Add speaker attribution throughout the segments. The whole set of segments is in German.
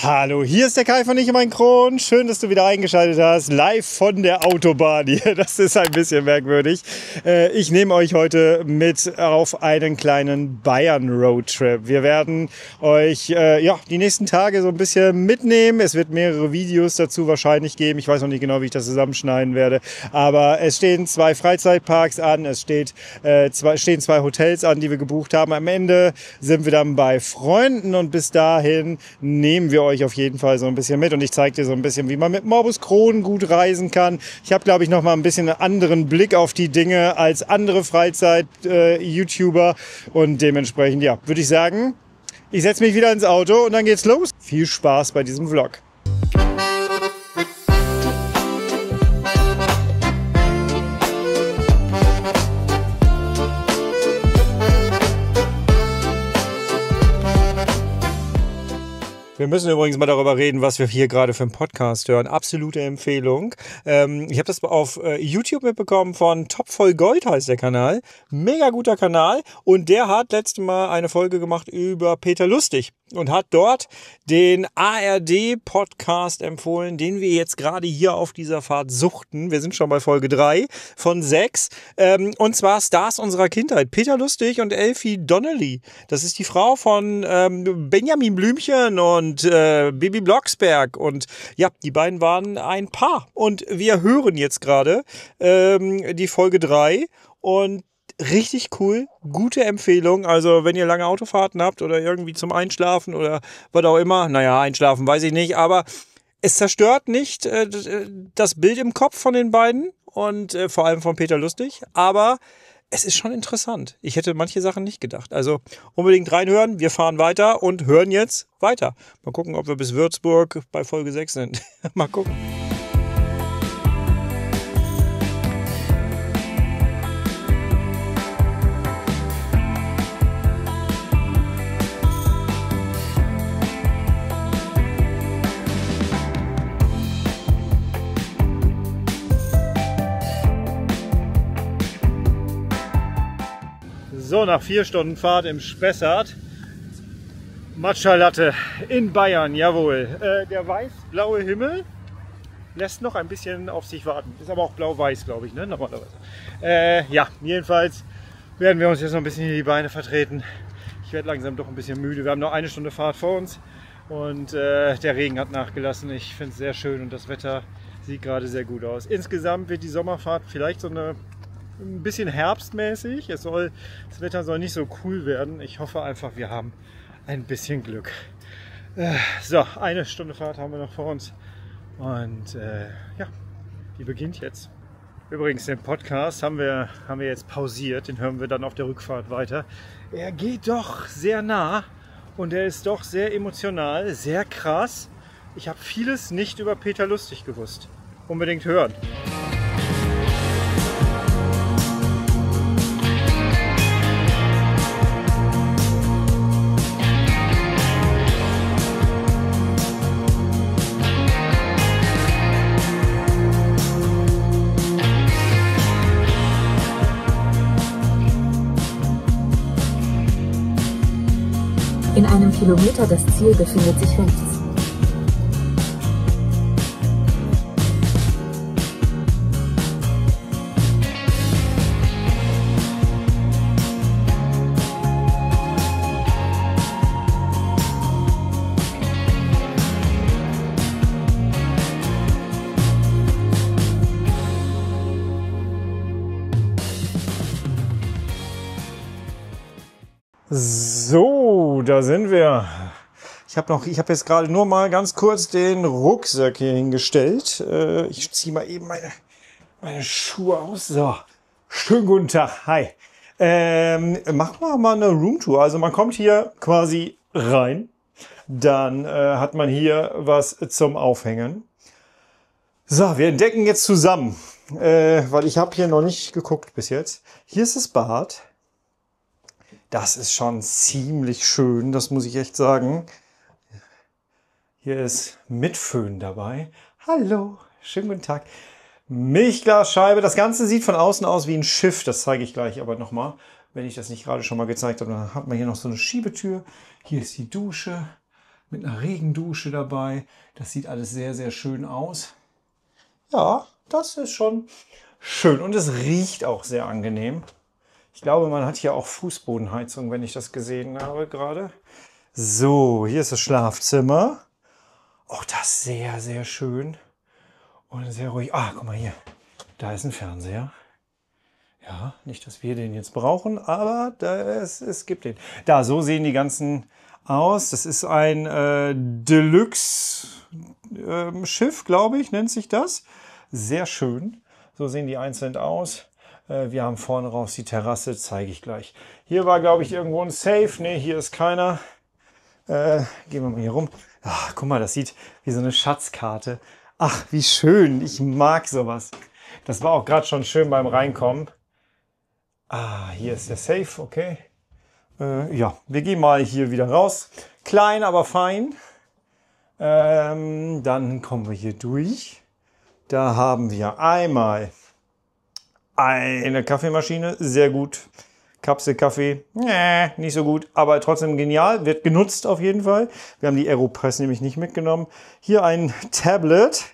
Speaker 1: Hallo, hier ist der Kai von Ich und mein Kron. Schön, dass du wieder eingeschaltet hast. Live von der Autobahn hier. Das ist ein bisschen merkwürdig. Ich nehme euch heute mit auf einen kleinen Bayern-Roadtrip. Wir werden euch die nächsten Tage so ein bisschen mitnehmen. Es wird mehrere Videos dazu wahrscheinlich geben. Ich weiß noch nicht genau, wie ich das zusammenschneiden werde. Aber es stehen 2 Freizeitparks an. Es stehen 2 Hotels an, die wir gebucht haben. Am Ende sind wir dann bei Freunden und bis dahin nehmen wir euch auf jeden Fall so ein bisschen mit und ich zeige dir so ein bisschen, wie man mit Morbus Crohn gut reisen kann. Ich habe, glaube ich, noch mal ein bisschen einen anderen Blick auf die Dinge als andere Freizeit-YouTuber und dementsprechend, ja, würde ich sagen, ich setze mich wieder ins Auto und dann geht's los. Viel Spaß bei diesem Vlog. Wir müssen übrigens mal darüber reden, was wir hier gerade für einen Podcast hören. Absolute Empfehlung. Ich habe das auf YouTube mitbekommen von Top voll Gold heißt der Kanal. Mega guter Kanal. Und der hat letztes Mal eine Folge gemacht über Peter Lustig und hat dort den ARD-Podcast empfohlen, den wir jetzt gerade hier auf dieser Fahrt suchten. Wir sind schon bei Folge 3 von 6. Und zwar Stars unserer Kindheit. Peter Lustig und Elfie Donnelly. Das ist die Frau von Benjamin Blümchen und Bibi Blocksberg. Und ja, die beiden waren ein Paar. Und wir hören jetzt gerade die Folge 3 und richtig cool, gute Empfehlung. Also wenn ihr lange Autofahrten habt oder irgendwie zum Einschlafen oder was auch immer. Naja, einschlafen weiß ich nicht, aber es zerstört nicht das Bild im Kopf von den beiden und vor allem von Peter Lustig. Aber es ist schon interessant. Ich hätte manche Sachen nicht gedacht. Also unbedingt reinhören. Wir fahren weiter und hören jetzt weiter. Mal gucken, ob wir bis Würzburg bei Folge 6 sind. Mal gucken. So, nach 4 Stunden Fahrt im Spessart, Matcha Latte in Bayern, jawohl. Der weiß-blaue Himmel lässt noch ein bisschen auf sich warten. Ist aber auch blau-weiß, glaube ich, ne? Normalerweise. Ja, jedenfalls werden wir uns jetzt noch ein bisschen hier die Beine vertreten. Ich werde langsam doch ein bisschen müde. Wir haben noch 1 Stunde Fahrt vor uns und der Regen hat nachgelassen. Ich finde es sehr schön und das Wetter sieht gerade sehr gut aus. Insgesamt wird die Sommerfahrt vielleicht so ein bisschen herbstmäßig. Das Wetter soll nicht so cool werden. Ich hoffe einfach, wir haben ein bisschen Glück. So, 1 Stunde Fahrt haben wir noch vor uns. Und ja, die beginnt jetzt. Übrigens, den Podcast haben wir jetzt pausiert. Den hören wir dann auf der Rückfahrt weiter. Er geht doch sehr nah und er ist doch sehr emotional, sehr krass. Ich habe vieles nicht über Peter Lustig gewusst. Unbedingt hören.
Speaker 2: In einem Kilometer das Ziel befindet sich rechts.
Speaker 1: So, da sind wir. Ich habe jetzt gerade nur mal ganz kurz den Rucksack hier hingestellt. Ich ziehe mal eben meine Schuhe aus. So, schönen guten Tag. Hi. Machen wir mal eine Roomtour. Also man kommt hier quasi rein. Dann hat man hier was zum Aufhängen. So, wir entdecken jetzt zusammen, weil ich habe hier noch nicht geguckt bis jetzt. Hier ist das Bad. Das ist schon ziemlich schön, das muss ich echt sagen. Hier ist mit Föhn dabei. Hallo, schönen guten Tag. Milchglasscheibe. Das Ganze sieht von außen aus wie ein Schiff. Das zeige ich gleich aber nochmal, wenn ich das nicht gerade schon mal gezeigt habe. Dann hat man hier noch so eine Schiebetür. Hier ist die Dusche. mit einer Regendusche dabei. Das sieht alles sehr, sehr schön aus. Ja, das ist schon schön und es riecht auch sehr angenehm. Ich glaube, man hat hier auch Fußbodenheizung, wenn ich das gesehen habe gerade. So, hier ist das Schlafzimmer. Auch das sehr, sehr schön und sehr ruhig. Ah, guck mal hier, da ist ein Fernseher. Ja, nicht, dass wir den jetzt brauchen, aber es gibt den. Da, so sehen die ganzen aus. Das ist ein Deluxe-Schiff, glaube ich, nennt sich das. Sehr schön. So sehen die einzeln aus. Wir haben vorne raus die Terrasse, zeige ich gleich. Hier war, glaube ich, irgendwo ein Safe. Ne, hier ist keiner. Gehen wir mal hier rum. Ach, guck mal, das sieht wie so eine Schatzkarte. Ach, wie schön. Ich mag sowas. Das war auch gerade schon schön beim Reinkommen. Ah, hier ist der Safe, okay. Ja, wir gehen mal hier wieder raus. Klein, aber fein. Dann kommen wir hier durch. Da haben wir einmal eine Kaffeemaschine, sehr gut. Kapselkaffee, nicht so gut, aber trotzdem genial. Wird genutzt auf jeden Fall. Wir haben die Aeropress nämlich nicht mitgenommen. Hier ein Tablet.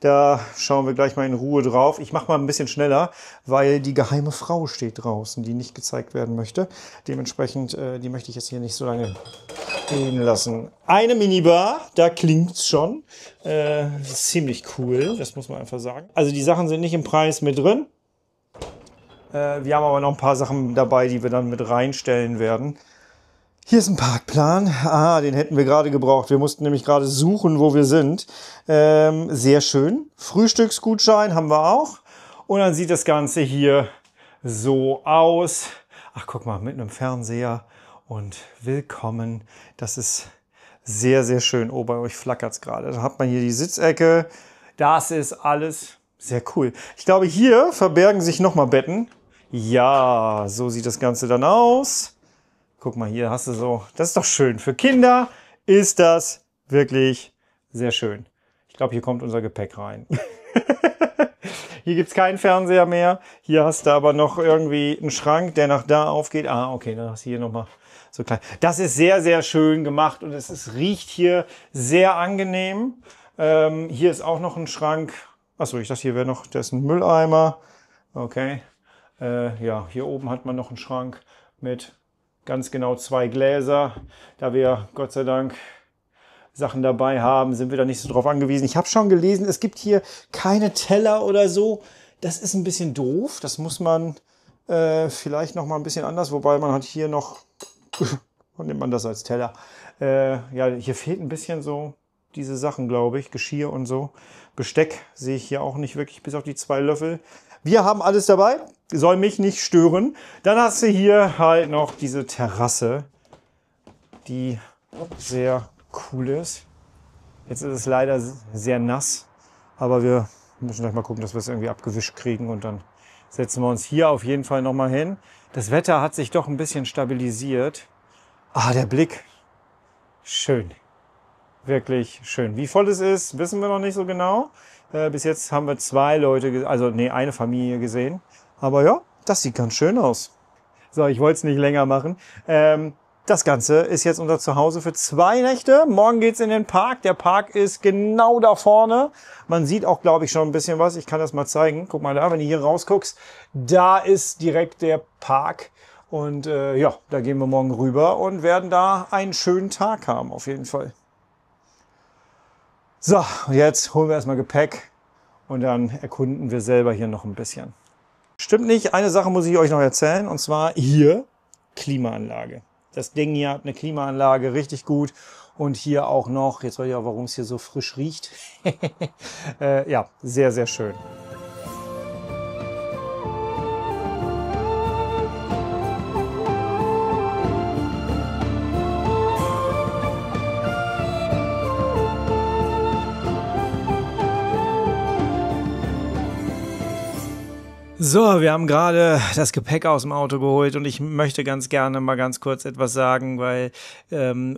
Speaker 1: Da schauen wir gleich mal in Ruhe drauf. Ich mache mal ein bisschen schneller, weil die geheime Frau steht draußen, die nicht gezeigt werden möchte. Dementsprechend, die möchte ich jetzt hier nicht so lange stehen lassen. Eine Minibar, da klingt's schon. Ziemlich cool, das muss man einfach sagen. Also die Sachen sind nicht im Preis mit drin. Wir haben aber noch ein paar Sachen dabei, die wir dann mit reinstellen werden. Hier ist ein Parkplan. Ah, den hätten wir gerade gebraucht. Wir mussten nämlich gerade suchen, wo wir sind. Sehr schön. Frühstücksgutschein haben wir auch. Und dann sieht das Ganze hier so aus. Ach, guck mal, mit einem Fernseher. Und willkommen. Das ist sehr, sehr schön. Oh, bei euch flackert es gerade. Da hat man hier die Sitzecke. Das ist alles sehr cool. Ich glaube, hier verbergen sich nochmal Betten. Ja, so sieht das Ganze dann aus. Guck mal, hier hast du so, das ist doch schön. Für Kinder ist das wirklich sehr schön. Ich glaube, hier kommt unser Gepäck rein. Hier gibt es keinen Fernseher mehr. Hier hast du aber noch irgendwie einen Schrank, der nach da aufgeht. Ah, okay, dann hast du hier nochmal so klein. Das ist sehr, sehr schön gemacht und es riecht hier sehr angenehm. Hier ist auch noch ein Schrank. Achso, ich dachte, hier wäre noch, da ist ein Mülleimer. Okay. Ja, hier oben hat man noch einen Schrank mit ganz genau 2 Gläser. Da wir Gott sei Dank Sachen dabei haben, sind wir da nicht so drauf angewiesen. Ich habe schon gelesen, es gibt hier keine Teller oder so. Das ist ein bisschen doof. Das muss man vielleicht noch mal ein bisschen anders. Wobei man hat hier noch, nimmt man das als Teller. Ja, hier fehlt ein bisschen so diese Sachen, glaube ich. Geschirr und so. Besteck sehe ich hier auch nicht wirklich, bis auf die 2 Löffel. Wir haben alles dabei, soll mich nicht stören. Dann hast du hier halt noch diese Terrasse, die sehr cool ist. Jetzt ist es leider sehr nass, aber wir müssen gleich mal gucken, dass wir es irgendwie abgewischt kriegen und dann setzen wir uns hier auf jeden Fall nochmal hin. Das Wetter hat sich doch ein bisschen stabilisiert. Ah, der Blick. Schön. Wirklich schön. Wie voll es ist, wissen wir noch nicht so genau. Bis jetzt haben wir 2 Leute, eine Familie gesehen. Aber ja, das sieht ganz schön aus. So, ich wollte es nicht länger machen. Das Ganze ist jetzt unser Zuhause für 2 Nächte. Morgen geht's in den Park. Der Park ist genau da vorne. Man sieht auch, glaube ich, schon ein bisschen was. Ich kann das mal zeigen. Guck mal da, wenn du hier rausguckst. Da ist direkt der Park. Und ja, da gehen wir morgen rüber und werden da einen schönen Tag haben, auf jeden Fall. So, und jetzt holen wir erstmal Gepäck und dann erkunden wir selber hier noch ein bisschen. Stimmt nicht, eine Sache muss ich euch noch erzählen, und zwar hier Klimaanlage. Das Ding hier hat eine Klimaanlage, richtig gut. Und hier auch noch, jetzt weiß ich auch, warum es hier so frisch riecht. Ja, sehr, sehr schön. So, wir haben gerade das Gepäck aus dem Auto geholt und ich möchte ganz gerne mal ganz kurz etwas sagen, weil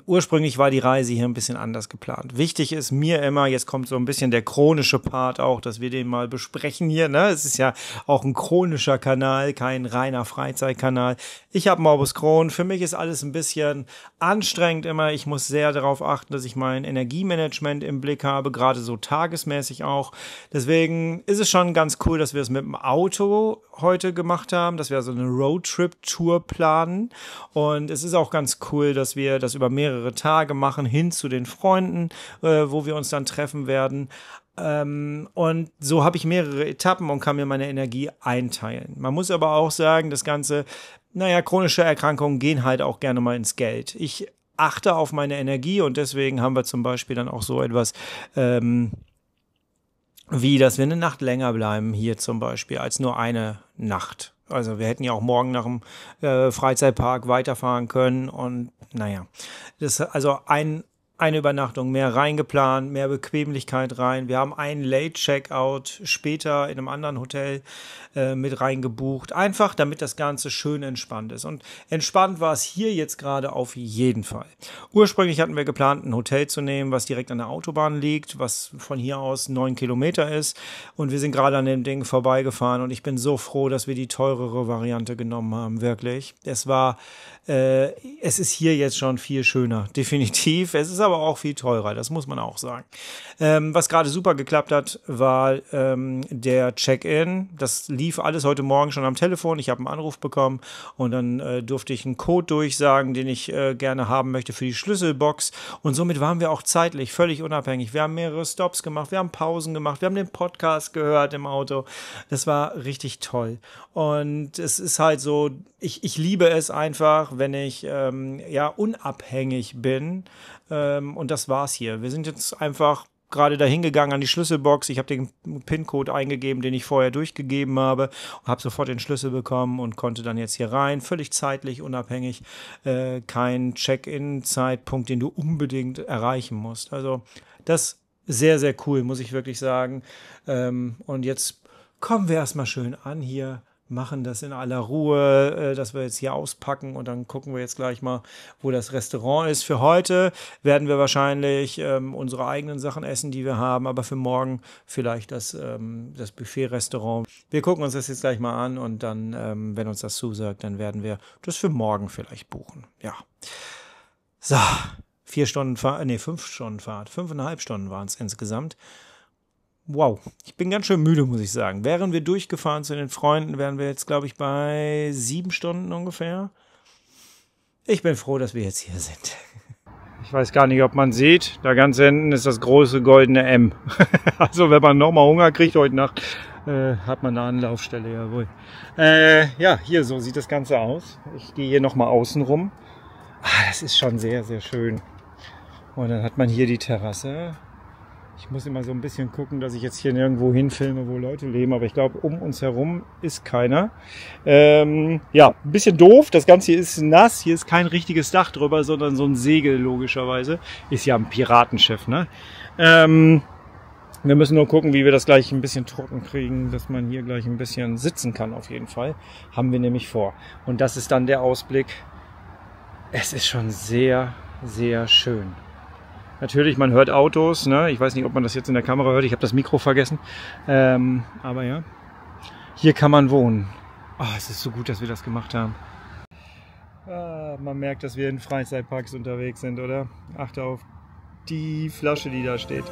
Speaker 1: ursprünglich war die Reise hier ein bisschen anders geplant. Wichtig ist mir immer, jetzt kommt so ein bisschen der chronische Part auch, dass wir den mal besprechen hier. Ne? Es ist ja auch ein chronischer Kanal, kein reiner Freizeitkanal. Ich habe Morbus Crohn. Für mich ist alles ein bisschen anstrengend immer. Ich muss sehr darauf achten, dass ich mein Energiemanagement im Blick habe, gerade so tagesmäßig auch. Deswegen ist es schon ganz cool, dass wir es mit dem Auto heute gemacht haben, dass wir so eine Roadtrip-Tour planen und es ist auch ganz cool, dass wir das über mehrere Tage machen, hin zu den Freunden, wo wir uns dann treffen werden. Und so habe ich mehrere Etappen und kann mir meine Energie einteilen. Man muss aber auch sagen, das Ganze, chronische Erkrankungen gehen halt auch gerne mal ins Geld. Ich achte auf meine Energie und deswegen haben wir zum Beispiel dann auch so etwas, wie, dass wir eine Nacht länger bleiben hier zum Beispiel, als nur eine Nacht. Also wir hätten ja auch morgen nach dem Freizeitpark weiterfahren können und das ist also eine Übernachtung mehr reingeplant, mehr Bequemlichkeit rein. Wir haben einen Late-Checkout später in einem anderen Hotel mit reingebucht. Einfach, damit das Ganze schön entspannt ist. Und entspannt war es hier jetzt gerade auf jeden Fall. Ursprünglich hatten wir geplant, ein Hotel zu nehmen, was direkt an der Autobahn liegt, was von hier aus 9 Kilometer ist. Und wir sind gerade an dem Ding vorbeigefahren und ich bin so froh, dass wir die teurere Variante genommen haben, wirklich. Es ist hier jetzt schon viel schöner, definitiv. Es ist aber auch viel teurer, das muss man auch sagen. Was gerade super geklappt hat, war der Check-in. Das lief alles heute Morgen schon am Telefon. Ich habe einen Anruf bekommen und dann durfte ich einen Code durchsagen, den ich gerne haben möchte für die Schlüsselbox. Und somit waren wir auch zeitlich völlig unabhängig. Wir haben mehrere Stops gemacht, wir haben Pausen gemacht, wir haben den Podcast gehört im Auto. Das war richtig toll. Und es ist halt so, ich liebe es einfach, wenn ich unabhängig bin. Und das war's hier. Wir sind jetzt einfach gerade dahin gegangen an die Schlüsselbox. Ich habe den PIN-Code eingegeben, den ich vorher durchgegeben habe, habe sofort den Schlüssel bekommen und konnte dann jetzt hier rein. Völlig zeitlich unabhängig. Kein Check-in-Zeitpunkt, den du unbedingt erreichen musst. Also das ist sehr, sehr cool, muss ich wirklich sagen. Und jetzt kommen wir erstmal schön an hier, machen das in aller Ruhe, dass wir jetzt hier auspacken und dann gucken wir jetzt gleich mal, wo das Restaurant ist. Für heute werden wir wahrscheinlich unsere eigenen Sachen essen, die wir haben, aber für morgen vielleicht das Buffet-Restaurant. Wir gucken uns das jetzt gleich mal an und dann, wenn uns das zusagt, dann werden wir das für morgen vielleicht buchen. Ja. So, 5 Stunden Fahrt, 5,5 Stunden waren es insgesamt. Wow, ich bin ganz schön müde, muss ich sagen. Wären wir durchgefahren zu den Freunden, wären wir jetzt, glaube ich, bei 7 Stunden ungefähr. Ich bin froh, dass wir jetzt hier sind. Ich weiß gar nicht, ob man sieht, da ganz hinten ist das große goldene M. Also wenn man nochmal Hunger kriegt heute Nacht, hat man eine Anlaufstelle, jawohl. Hier, so sieht das Ganze aus. Ich gehe hier nochmal außen rum. Das ist schon sehr, sehr schön. Und dann hat man hier die Terrasse. Ich muss immer so ein bisschen gucken, dass ich jetzt hier nirgendwo hinfilme, wo Leute leben. Aber ich glaube, um uns herum ist keiner. Ein bisschen doof. Das Ganze hier ist nass. Hier ist kein richtiges Dach drüber, sondern so ein Segel logischerweise. Ist ja ein Piratenschiff, ne? Wir müssen nur gucken, wie wir das gleich ein bisschen trocken kriegen, dass man hier gleich ein bisschen sitzen kann auf jeden Fall. Haben wir nämlich vor. Und das ist dann der Ausblick. Es ist schon sehr, sehr schön. Natürlich, man hört Autos, ne? Ich weiß nicht, ob man das jetzt in der Kamera hört, ich habe das Mikro vergessen. Aber ja, hier kann man wohnen. Es ist so gut, dass wir das gemacht haben. Man merkt, dass wir in Freizeitparks unterwegs sind, oder? Achte auf die Flasche, die da steht.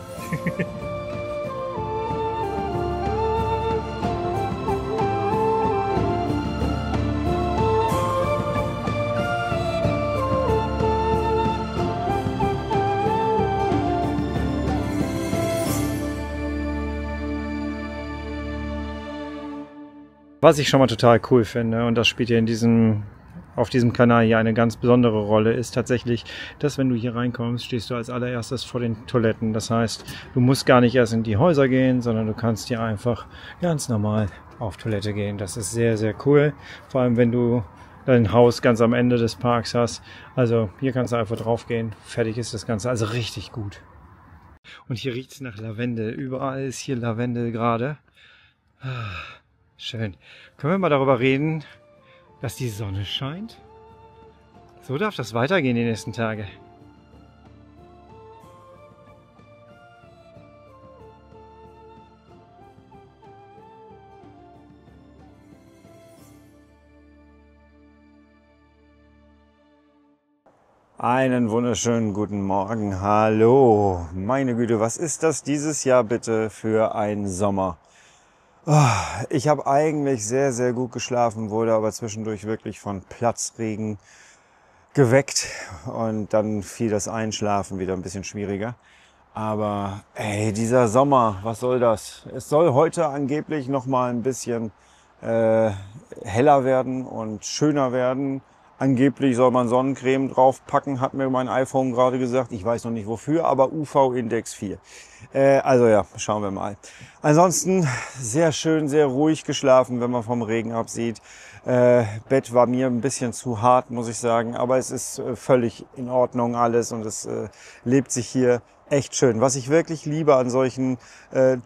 Speaker 1: Was ich schon mal total cool finde, und das spielt ja auf diesem Kanal hier eine ganz besondere Rolle, ist tatsächlich, dass wenn du hier reinkommst, stehst du als allererstes vor den Toiletten. Das heißt, du musst gar nicht erst in die Häuser gehen, sondern du kannst hier einfach ganz normal auf Toilette gehen. Das ist sehr, sehr cool. Vor allem, wenn du dein Haus ganz am Ende des Parks hast. Also hier kannst du einfach drauf gehen. Fertig ist das Ganze. Also richtig gut. Und hier riecht es nach Lavendel. Überall ist hier Lavendel gerade. Schön. Können wir mal darüber reden, dass die Sonne scheint? So darf das weitergehen die nächsten Tage. Einen wunderschönen guten Morgen. Hallo. Meine Güte, was ist das dieses Jahr bitte für ein Sommer? Ich habe eigentlich sehr, sehr gut geschlafen, wurde aber zwischendurch wirklich von Platzregen geweckt und dann fiel das Einschlafen wieder ein bisschen schwieriger. Aber ey, dieser Sommer, was soll das? Es soll heute angeblich noch mal ein bisschen heller werden und schöner werden. Angeblich soll man Sonnencreme draufpacken, hat mir mein iPhone gerade gesagt. Ich weiß noch nicht wofür, aber UV-Index 4. Also ja, schauen wir mal. Ansonsten sehr schön, sehr ruhig geschlafen, wenn man vom Regen absieht. Bett war mir ein bisschen zu hart, muss ich sagen. Aber es ist völlig in Ordnung alles und es lebt sich hier echt schön. Was ich wirklich liebe an solchen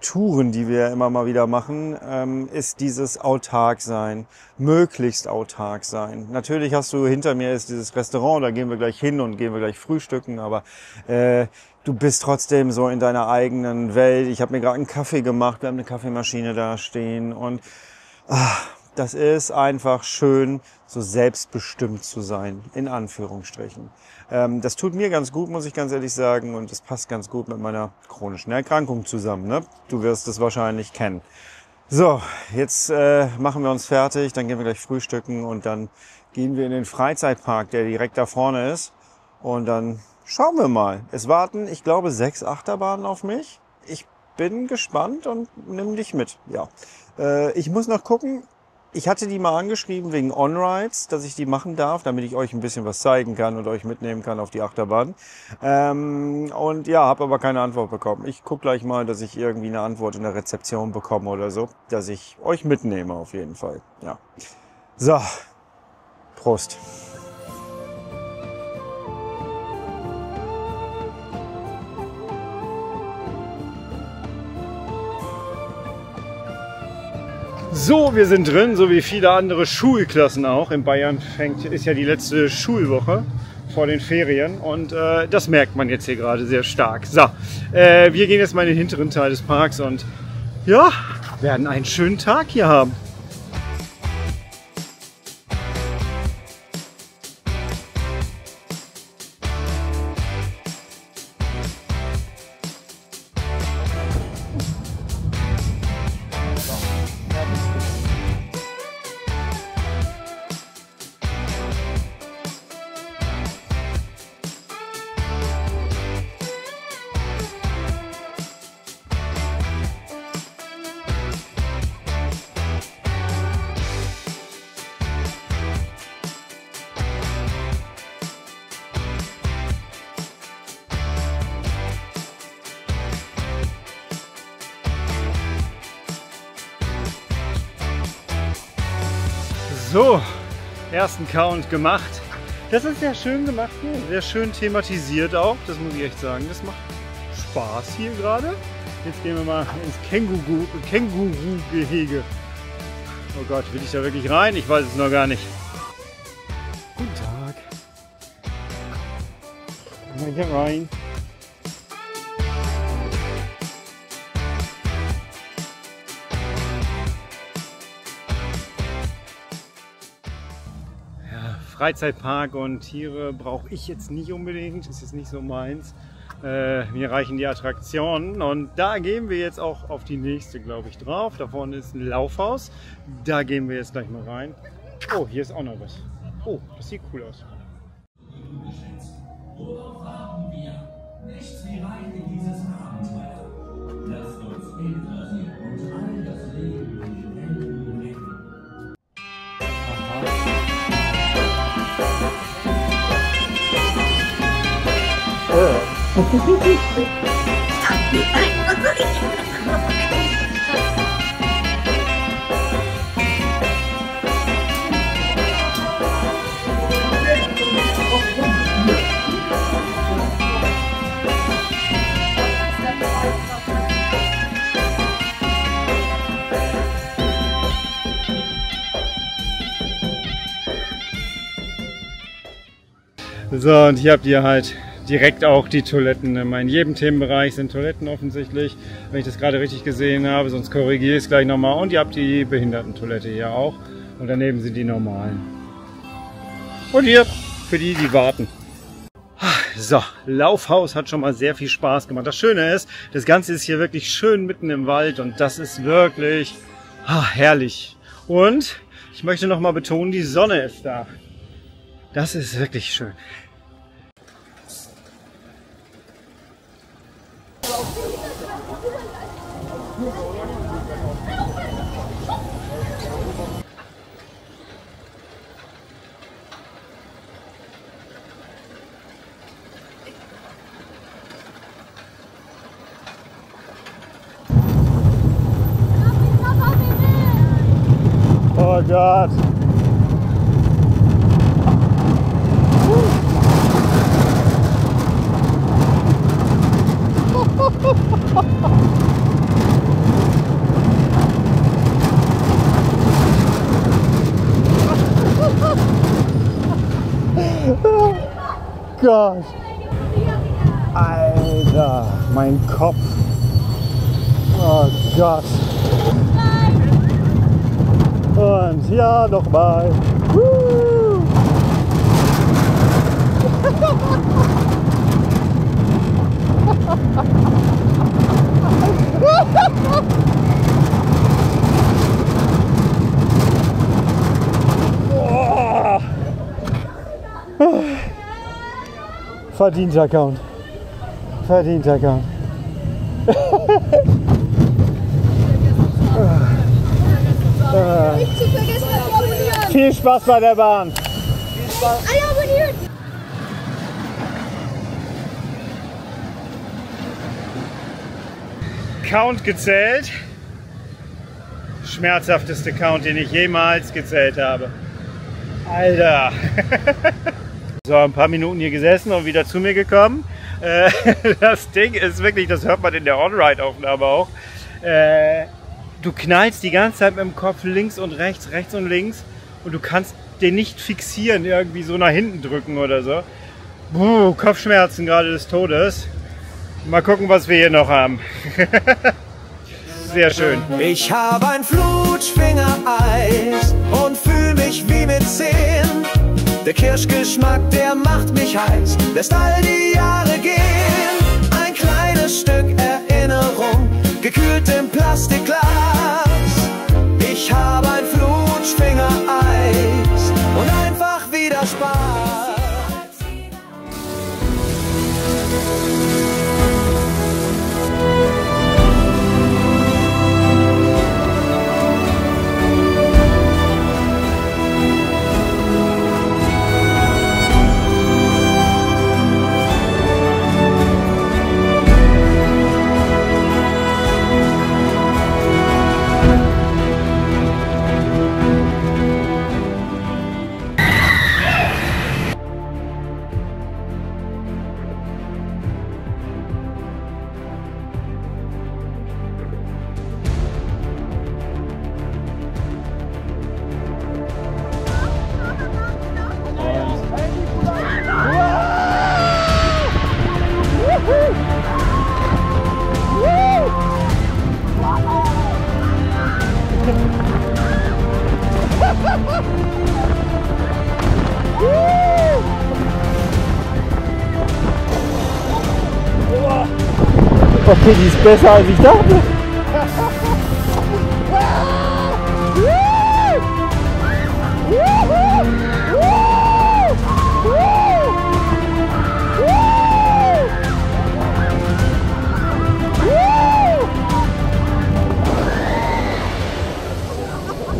Speaker 1: Touren, die wir immer mal wieder machen, ist dieses autark sein, möglichst autark sein. Natürlich hast du hinter mir ist dieses Restaurant, da gehen wir gleich hin und gehen wir gleich frühstücken, aber du bist trotzdem so in deiner eigenen Welt. Ich habe mir gerade einen Kaffee gemacht, wir haben eine Kaffeemaschine da stehen und das ist einfach schön, so selbstbestimmt zu sein, in Anführungsstrichen. Das tut mir ganz gut, muss ich ganz ehrlich sagen, und es passt ganz gut mit meiner chronischen Erkrankung zusammen. Ne? Du wirst es wahrscheinlich kennen. So, jetzt machen wir uns fertig, dann gehen wir gleich frühstücken und dann gehen wir in den Freizeitpark, der direkt da vorne ist. Und dann schauen wir mal. Es warten, ich glaube, 6 Achterbahnen auf mich. Ich bin gespannt und nimm dich mit. Ja, ich muss noch gucken. Ich hatte die mal angeschrieben wegen On-Rides, dass ich die machen darf, damit ich euch ein bisschen was zeigen kann und euch mitnehmen kann auf die Achterbahn. Und ja, habe aber keine Antwort bekommen. Ich gucke gleich mal, dass ich irgendwie eine Antwort in der Rezeption bekomme oder so, dass ich euch mitnehme auf jeden Fall. Ja. So, Prost. So, wir sind drin, so wie viele andere Schulklassen auch. In Bayern ist ja die letzte Schulwoche vor den Ferien und das merkt man jetzt hier gerade sehr stark. So, wir gehen jetzt mal in den hinteren Teil des Parks und ja, werden einen schönen Tag hier haben. So, ersten Count gemacht. Das ist sehr schön gemacht hier, sehr schön thematisiert auch, das muss ich echt sagen. Das macht Spaß hier gerade. Jetzt gehen wir mal ins Känguru-Gehege. Oh Gott, will ich da wirklich rein? Ich weiß es noch gar nicht. Guten Tag. Mal hier rein. Freizeitpark und Tiere brauche ich jetzt nicht unbedingt, ist jetzt nicht so meins. Mir reichen die Attraktionen und da gehen wir jetzt auch auf die nächste, glaube ich, drauf. Da vorne ist ein Laufhaus, da gehen wir jetzt gleich mal rein. Oh, hier ist auch noch was. Oh, das sieht cool aus. Worauf warten wir? Nichts wie rein in dieses Abenteuer. Lasst uns inklusiv und all das Leben in den Händen nehmen. So, und hier habt ihr halt direkt auch die Toiletten. In jedem Themenbereich sind Toiletten offensichtlich, wenn ich das gerade richtig gesehen habe, sonst korrigiere ich es gleich nochmal. Und ihr habt die Behindertentoilette hier auch und daneben sind die normalen. Und hier für die, die warten. So, Laufhaus hat schon mal sehr viel Spaß gemacht. Das Schöne ist, das Ganze ist hier wirklich schön mitten im Wald und das ist wirklich herrlich. Und ich möchte noch mal betonen, die Sonne ist da. Das ist wirklich schön. Oh Gott. Oh Gott. Alter, mein Kopf. Oh Gott. Und ja, nochmal. Verdienter Count. Verdienter Count.
Speaker 3: Nicht zu vergessen, abonnieren.
Speaker 1: Viel Spaß bei der Bahn.
Speaker 3: Abonnieren.
Speaker 1: Count gezählt. Schmerzhafteste Count, den ich jemals gezählt habe. Alter. So, ein paar Minuten hier gesessen und wieder zu mir gekommen. Das Ding ist wirklich, das hört man in der On-Ride-Aufnahme auch. Du knallst die ganze Zeit mit dem Kopf links und rechts, rechts und links und du kannst den nicht fixieren, irgendwie so nach hinten drücken oder so. Kopfschmerzen gerade des Todes. Mal gucken, was wir hier noch haben. Sehr schön.
Speaker 4: Ich habe ein Flutschfinger-Eis und fühl mich wie mit 10. Der Kirschgeschmack, der macht mich heiß, lässt all die Jahre gehen. Ein kleines Stück Erinnerung, gekühlt im Plastikglas. Ich habe ein Flutschfinger-Eis und einfach wieder Spaß.
Speaker 1: Okay, die ist besser als ich dachte.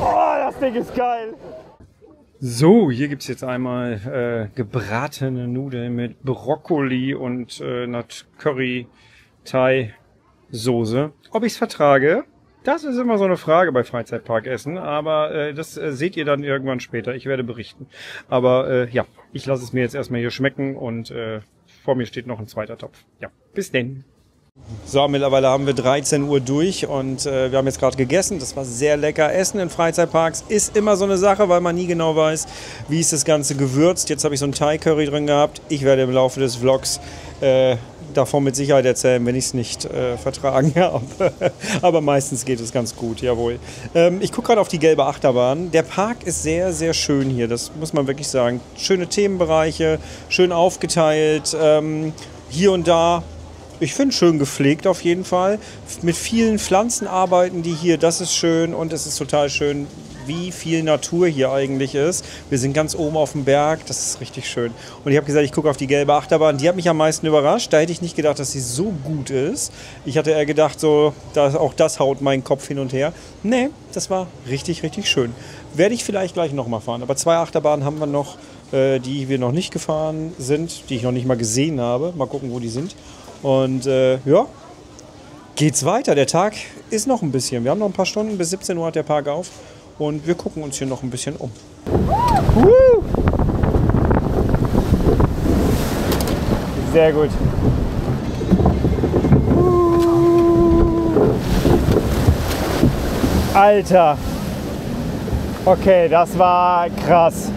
Speaker 1: Oh, das Ding ist geil. So, hier gibt es jetzt einmal gebratene Nudeln mit Brokkoli und einer Curry-Thai-Soße. Ob ich es vertrage, das ist immer so eine Frage bei Freizeitparkessen, aber das seht ihr dann irgendwann später. Ich werde berichten. Aber ja, ich lasse es mir jetzt erstmal hier schmecken und vor mir steht noch ein zweiter Topf. Ja, bis denn. So, mittlerweile haben wir 13 Uhr durch und wir haben jetzt gerade gegessen. Das war sehr lecker. Essen in Freizeitparks ist immer so eine Sache, weil man nie genau weiß, wie ist das Ganze gewürzt. Jetzt habe ich so ein Thai-Curry drin gehabt. Ich werde im Laufe des Vlogs davon mit Sicherheit erzählen, wenn ich es nicht vertragen habe. Aber meistens geht es ganz gut, jawohl. Ich gucke gerade auf die gelbe Achterbahn. Der Park ist sehr, sehr schön hier, das muss man wirklich sagen. Schöne Themenbereiche, schön aufgeteilt, hier und da. Ich finde schön gepflegt auf jeden Fall. Mit vielen Pflanzen arbeiten die hier, das ist schön und es ist total schön, wie viel Natur hier eigentlich ist. Wir sind ganz oben auf dem Berg, das ist richtig schön. Und ich habe gesagt, ich gucke auf die gelbe Achterbahn, die hat mich am meisten überrascht. Da hätte ich nicht gedacht, dass sie so gut ist. Ich hatte eher gedacht, so, auch das haut meinen Kopf hin und her. Nee, das war richtig, richtig schön. Werde ich vielleicht gleich nochmal fahren. Aber 2 Achterbahnen haben wir noch, die wir noch nicht gefahren sind, die ich noch nicht mal gesehen habe. Mal gucken, wo die sind. Und ja, geht's weiter. Der Tag ist noch ein bisschen. Wir haben noch ein paar Stunden, bis 17 Uhr hat der Park auf. Und wir gucken uns hier noch ein bisschen um. Sehr gut. Alter. Okay, das war krass.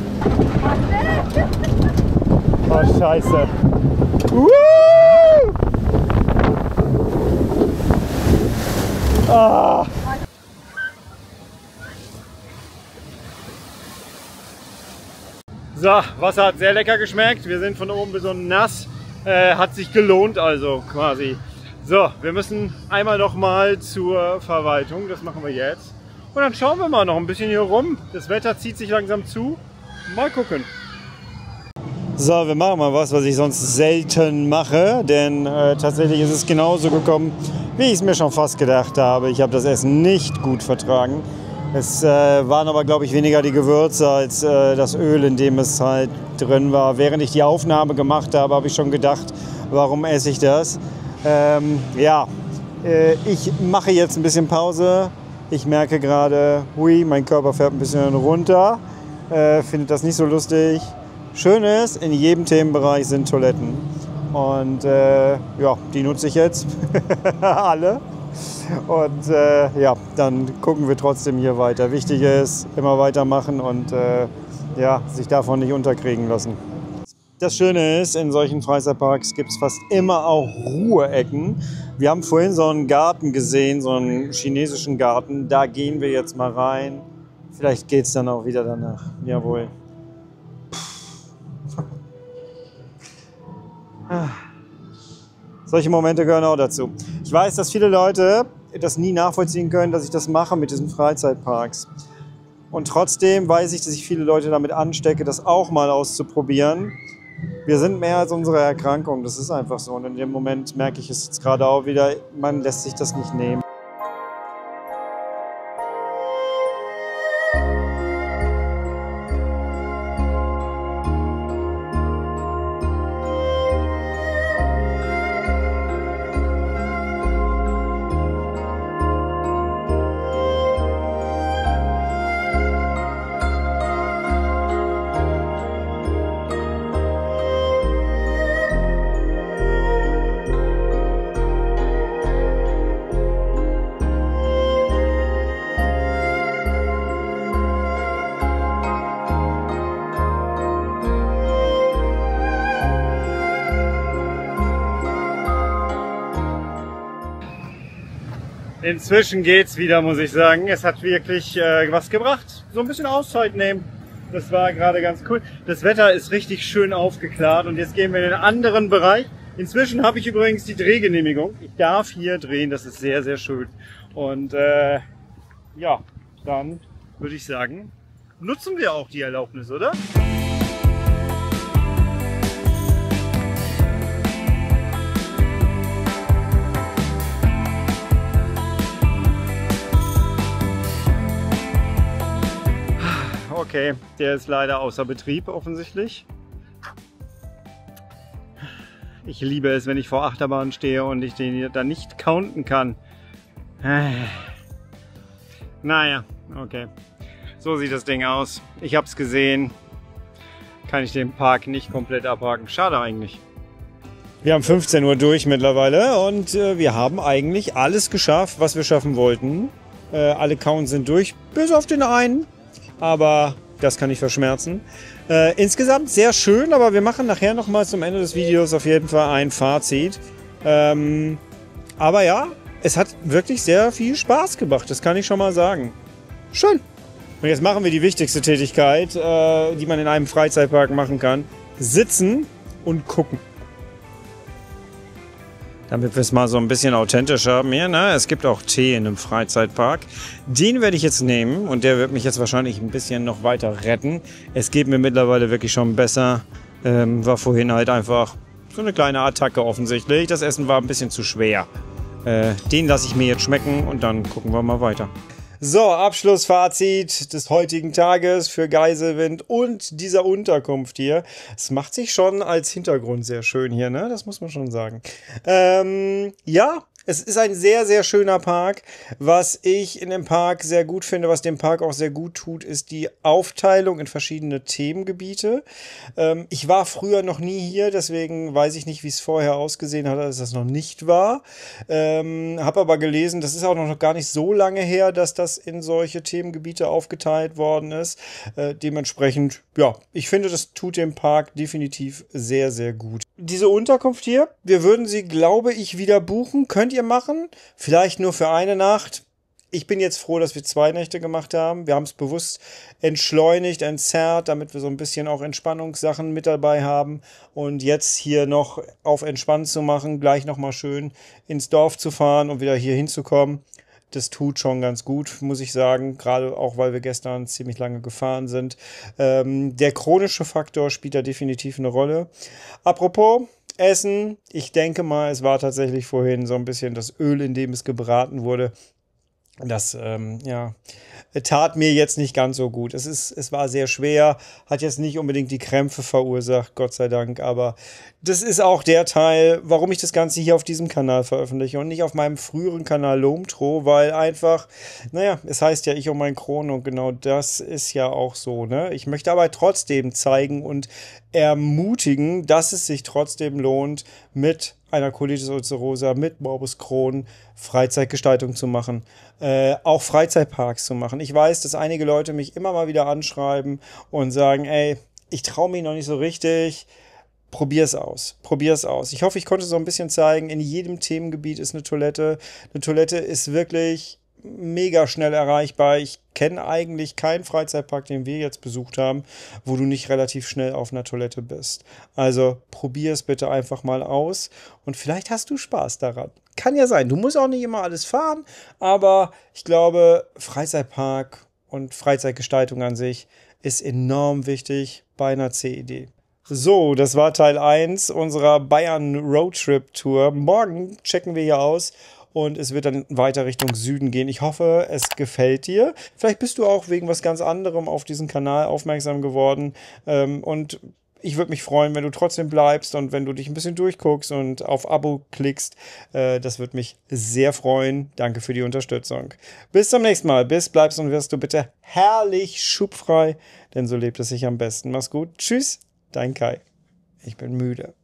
Speaker 1: Oh, scheiße. Ah. So, Wasser hat sehr lecker geschmeckt. Wir sind von oben bis unten nass. Hat sich gelohnt also quasi. So, wir müssen einmal noch mal zur Verwaltung. Das machen wir jetzt. Und dann schauen wir mal noch ein bisschen hier rum. Das Wetter zieht sich langsam zu. Mal gucken. So, wir machen mal was ich sonst selten mache. Denn tatsächlich ist es genauso gekommen, wie ich es mir schon fast gedacht habe. Ich habe das Essen nicht gut vertragen. Es waren aber, glaube ich, weniger die Gewürze als das Öl, in dem es halt drin war. Während ich die Aufnahme gemacht habe, habe ich schon gedacht, warum esse ich das? Ich mache jetzt ein bisschen Pause. Ich merke gerade, hui, mein Körper fährt ein bisschen runter. Finde das nicht so lustig. Schön ist, in jedem Themenbereich sind Toiletten. Und ja, die nutze ich jetzt. Alle. Und ja, dann gucken wir trotzdem hier weiter. Wichtig ist, immer weitermachen und ja, sich davon nicht unterkriegen lassen. Das Schöne ist, in solchen Freizeitparks gibt es fast immer auch Ruheecken. Wir haben vorhin so einen Garten gesehen, so einen chinesischen Garten. Da gehen wir jetzt mal rein. Vielleicht geht es dann auch wieder danach. Jawohl. Solche Momente gehören auch dazu. Ich weiß, dass viele Leute das nie nachvollziehen können, dass ich das mache mit diesen Freizeitparks. Und trotzdem weiß ich, dass ich viele Leute damit anstecke, das auch mal auszuprobieren. Wir sind mehr als unsere Erkrankung, das ist einfach so. Und in dem Moment merke ich es jetzt gerade auch wieder, man lässt sich das nicht nehmen. Inzwischen geht's wieder, muss ich sagen. Es hat wirklich was gebracht. So ein bisschen Auszeit nehmen. Das war gerade ganz cool. Das Wetter ist richtig schön aufgeklärt und jetzt gehen wir in einen anderen Bereich. Inzwischen habe ich übrigens die Drehgenehmigung. Ich darf hier drehen, das ist sehr, sehr schön. Und ja, dann würde ich sagen, nutzen wir auch die Erlaubnis, oder? Okay, der ist leider außer Betrieb offensichtlich. Ich liebe es, wenn ich vor Achterbahnen stehe und ich den dann nicht counten kann. Naja, okay. So sieht das Ding aus. Ich habe es gesehen. Kann ich den Park nicht komplett abhaken. Schade eigentlich. Wir haben 15 Uhr durch mittlerweile und wir haben eigentlich alles geschafft, was wir schaffen wollten. Alle Counts sind durch, bis auf den einen, aber das kann ich verschmerzen. Insgesamt sehr schön, aber wir machen nachher nochmal zum Ende des Videos auf jeden Fall ein Fazit. Aber ja, es hat wirklich sehr viel Spaß gemacht, das kann ich schon mal sagen. Schön. Und jetzt machen wir die wichtigste Tätigkeit, die man in einem Freizeitpark machen kann. Sitzen und gucken. Damit wir es mal so ein bisschen authentisch haben hier, ne? Es gibt auch Tee in einem Freizeitpark. Den werde ich jetzt nehmen und der wird mich jetzt wahrscheinlich ein bisschen noch weiter retten. Es geht mir mittlerweile wirklich schon besser. War vorhin halt einfach so eine kleine Attacke offensichtlich. Das Essen war ein bisschen zu schwer. Den lasse ich mir jetzt schmecken und dann gucken wir mal weiter. So, Abschlussfazit des heutigen Tages für Geiselwind und dieser Unterkunft hier. Es macht sich schon als Hintergrund sehr schön hier, ne? Das muss man schon sagen. Ja, es ist ein sehr, sehr schöner Park. Was ich in dem Park sehr gut finde, was dem Park auch sehr gut tut, ist die Aufteilung in verschiedene Themengebiete. Ich war früher noch nie hier, deswegen weiß ich nicht, wie es vorher ausgesehen hat, als das noch nicht war. Habe aber gelesen, das ist auch noch gar nicht so lange her, dass das in solche Themengebiete aufgeteilt worden ist. Dementsprechend, ja, ich finde, das tut dem Park definitiv sehr, sehr gut. Diese Unterkunft hier, wir würden sie, glaube ich, wieder buchen. Könnt ihr machen. Vielleicht nur für eine Nacht. Ich bin jetzt froh, dass wir 2 Nächte gemacht haben. Wir haben es bewusst entschleunigt, entzerrt, damit wir so ein bisschen auch Entspannungssachen mit dabei haben. Und jetzt hier noch auf entspannt zu machen, gleich nochmal schön ins Dorf zu fahren und wieder hier hinzukommen. Das tut schon ganz gut, muss ich sagen, gerade auch, weil wir gestern ziemlich lange gefahren sind. Der chronische Faktor spielt da definitiv eine Rolle. Apropos Essen, ich denke mal, es war tatsächlich vorhin so ein bisschen das Öl, in dem es gebraten wurde. Das ja, tat mir jetzt nicht ganz so gut. Es war sehr schwer, hat jetzt nicht unbedingt die Krämpfe verursacht, Gott sei Dank, aber das ist auch der Teil, warum ich das Ganze hier auf diesem Kanal veröffentliche und nicht auf meinem früheren Kanal Lomtro, weil einfach, naja, es heißt ja ich um mein Kron und genau das ist ja auch so, ne? Ich möchte aber trotzdem zeigen und ermutigen, dass es sich trotzdem lohnt, mit einer Colitis ulcerosa, mit Morbus Crohn Freizeitgestaltung zu machen, auch Freizeitparks zu machen. Ich weiß, dass einige Leute mich immer mal wieder anschreiben und sagen, ey, ich traue mich noch nicht so richtig, probier's aus, probier's aus. Ich hoffe, ich konnte so ein bisschen zeigen, in jedem Themengebiet ist eine Toilette. Eine Toilette ist wirklich mega schnell erreichbar. Ich kenne eigentlich keinen Freizeitpark, den wir jetzt besucht haben, wo du nicht relativ schnell auf einer Toilette bist. Also probier es bitte einfach mal aus und vielleicht hast du Spaß daran. Kann ja sein, du musst auch nicht immer alles fahren, aber ich glaube, Freizeitpark und Freizeitgestaltung an sich ist enorm wichtig bei einer CED. So, das war Teil 1 unserer Bayern Roadtrip Tour. Morgen checken wir hier aus. Und es wird dann weiter Richtung Süden gehen. Ich hoffe, es gefällt dir. Vielleicht bist du auch wegen was ganz anderem auf diesen Kanal aufmerksam geworden. Und ich würde mich freuen, wenn du trotzdem bleibst und wenn du dich ein bisschen durchguckst und auf Abo klickst. Das würde mich sehr freuen. Danke für die Unterstützung. Bis zum nächsten Mal. Bleibst und wirst du bitte herrlich schubfrei, denn so lebt es sich am besten. Mach's gut. Tschüss, dein Kai. Ich bin müde.